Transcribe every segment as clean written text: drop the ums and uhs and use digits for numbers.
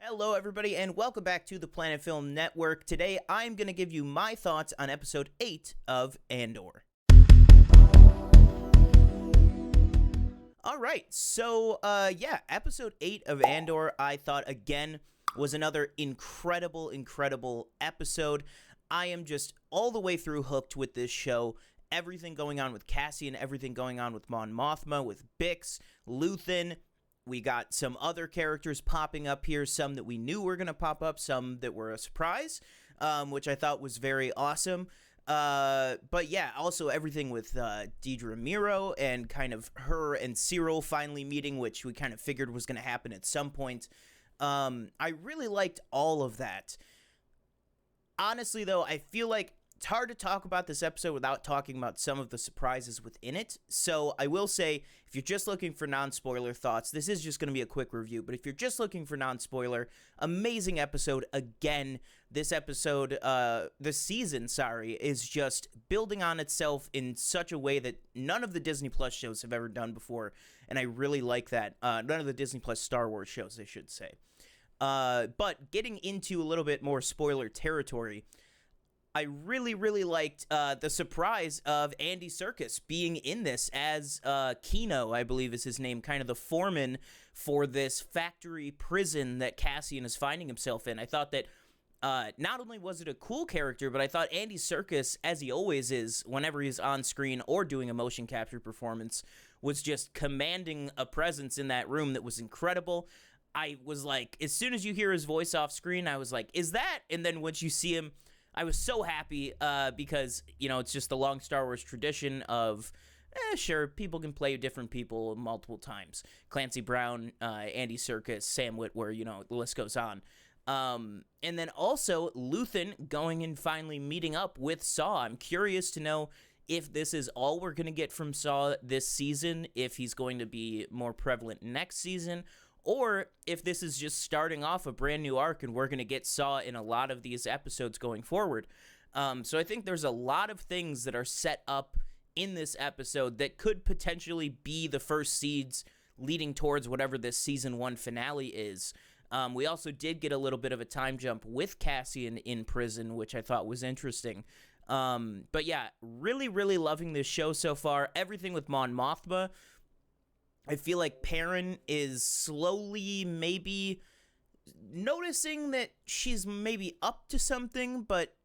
Hello, everybody, and welcome back to the Planet Film Network. Today, I'm going to give you my thoughts on Episode 8 of Andor. All right, so, Episode 8 of Andor, I thought, again, was another incredible episode. I am just all the way through hooked with this show. Everything going on with Cassian, everything going on with Mon Mothma, with Bix, Luthen. We got some other characters popping up here, some that we knew were going to pop up, some that were a surprise, which I thought was very awesome. But yeah, also everything with DEDRA MEERO and kind of her and Cyril finally meeting, which we kind of figured was going to happen at some point. I really liked all of that. Honestly, though, I feel like it's hard to talk about this episode without talking about some of the surprises within it. So I will say, if you're just looking for non-spoiler thoughts, this is just going to be a quick review. But if you're just looking for non-spoiler, amazing episode. Again, this episode, this season, is just building on itself in such a way that none of the Disney Plus shows have ever done before. And I really like that. None of the Disney Plus Star Wars shows, I should say. But getting into a little bit more spoiler territory, I really liked the surprise of Andy Serkis being in this as Kino, I believe is his name, kind of the foreman for this factory prison that Cassian is finding himself in. I thought that not only was it a cool character, but I thought Andy Serkis, as he always is whenever he's on screen or doing a motion capture performance, was just commanding a presence in that room that was incredible. I was like, as soon as you hear his voice off screen, I was like, is that? And then once you see him, I was so happy because, you know, it's just the long Star Wars tradition of, sure, people can play different people multiple times. Clancy Brown, Andy Serkis, Sam Witwer, you know, the list goes on. And then also Luthen going and finally meeting up with Saw. I'm curious to know if this is all we're going to get from Saw this season, if he's going to be more prevalent next season, or if this is just starting off a brand new arc and we're going to get Saw in a lot of these episodes going forward. So I think there's a lot of things that are set up in this episode that could potentially be the first seeds leading towards whatever this season 1 finale is. We also did get a little bit of a time jump with Cassian in prison, which I thought was interesting. But yeah, really loving this show so far. Everything with Mon Mothma. I feel like Perrin is slowly maybe noticing that she's maybe up to something, but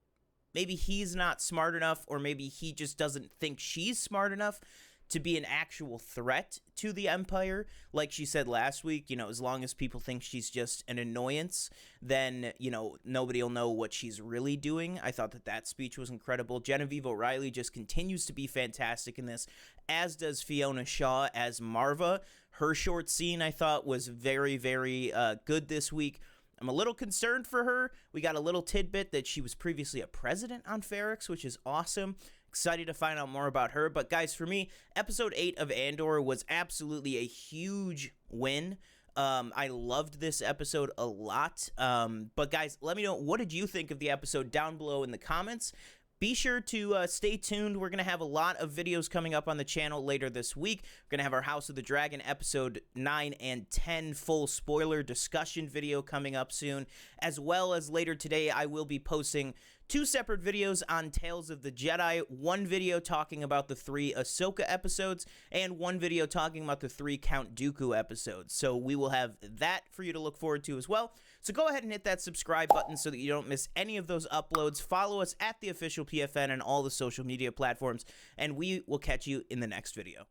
maybe he's not smart enough, or maybe he just doesn't think she's smart enough to be an actual threat to the Empire. Like she said last week, you know, as long as people think she's just an annoyance, then, you know, nobody will know what she's really doing. I thought that speech was incredible. Genevieve O'Reilly just continues to be fantastic in this, as does Fiona Shaw as Marva. Her short scene, I thought, was very good this week. I'm a little concerned for her. We got a little tidbit that she was previously a president on Ferrix, which is awesome. Excited to find out more about her. But guys, for me, episode 8 of Andor was absolutely a huge win. I loved this episode a lot. But guys, let me know, what did you think of the episode down below in the comments? Be sure to stay tuned. We're going to have a lot of videos coming up on the channel later this week. We're going to have our House of the Dragon episode 9 and 10 full spoiler discussion video coming up soon. As well as later today, I will be posting 2 separate videos on Tales of the Jedi. One video talking about the 3 Ahsoka episodes, and one video talking about the 3 Count Dooku episodes. So we will have that for you to look forward to as well. So go ahead and hit that subscribe button so that you don't miss any of those uploads. Follow us at the official PFN and all the social media platforms, and we will catch you in the next video.